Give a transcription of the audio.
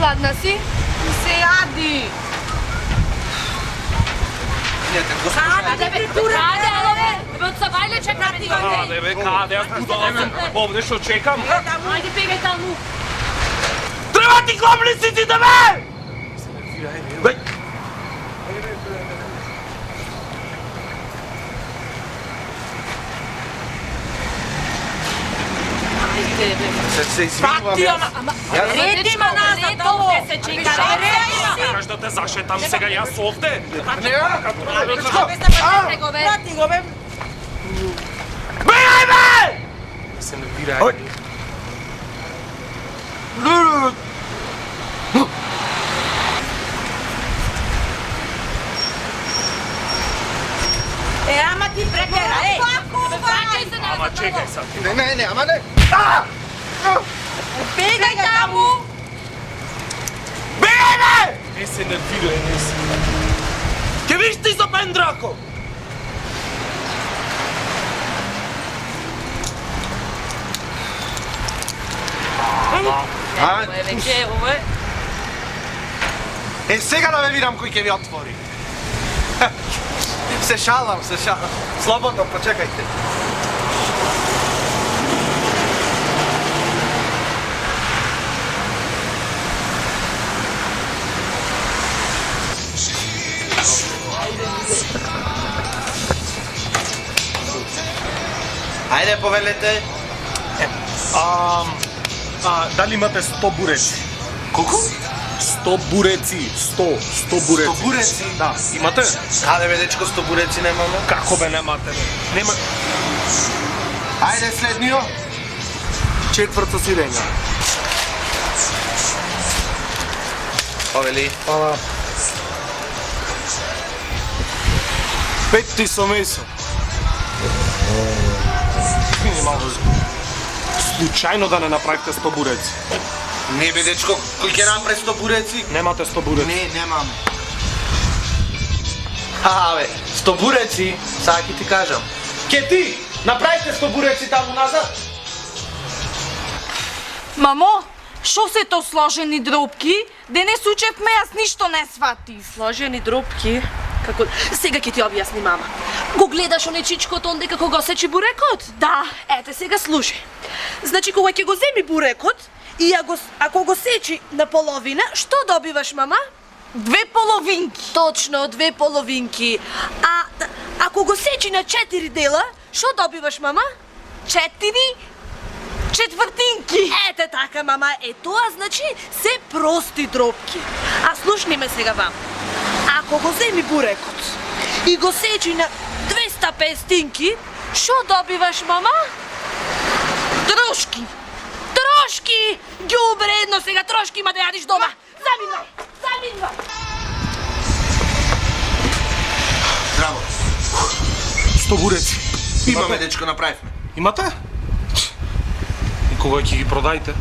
Гладна си? Се јади. Идете, госпожа. Каде бе? Од Савајле чекаме ни. Каде бе, каде? Јас тут долазам, овде што чекам. Ајде пегај таму. Треба ти комлиците да бе! Бе! Ајде бе. Се извинувам. Пак ти, ама... Ред има назад, ово. Се чека. Сакаш да те зашетам сега јас овде? Прати го, бе. Бегај бе! Се не бирај. Ама ти прекера, Враќај се назад. Ама чекај сад. Не, ама не. Бегај таму. Бегај бе! Не се нервирај, не се. Ке виж ти за Пендрако! Сега да ве видам кој ќе ви отвори. Се шалам. Слободно, почекајте. Ајде, повелете. Дали имате 100 буреци? Колку? 100 буреци, 100 буреци. 100 буреци? Да, имате? Каде бе, дечко, 100 буреци немаме? Како бе немате бе? Нема... Ајде, следнио. Четврто сирење. Повели. Ала... 5 ти со месо. Извини малку. Случајно да не направите 100 буреци. Не бе, дечко, кој ќе направи 100 буреци? Немате 100 буреци. Не, немам. Бе, 100 буреци, сега ќе ти кажам. Ке ти, направите 100 буреци таму назад? Мамо, шо се то сложени дробки? Денес учевме, јас ништо не сватив. Сложени дробки. Како... Сега ќе ти објасни мама. Го гледаш онечичкото онде како го сечи бурекот? Да. Ете, сега слушај. Значи, кога ќе го земи бурекот и ако го сечи на половина, што добиваш, мама? 2 половинки. Точно, 2 половинки. А ако го сечи на 4 дела, што добиваш, мама? 4 четвртинки. Ете така, мама, тоа значи се прости дробки. А слушни ме сега вам. Ако го земи бурекот и го сечи на 250-тинки, што добиваш, мама? Трошки. Трошки! Ѓубре, едно сега трошки има да јадиш дома. Заминвај. Здраво. 100 буреци. Имаме, дечко, направивме. Имате? И кога ќе ги продајте?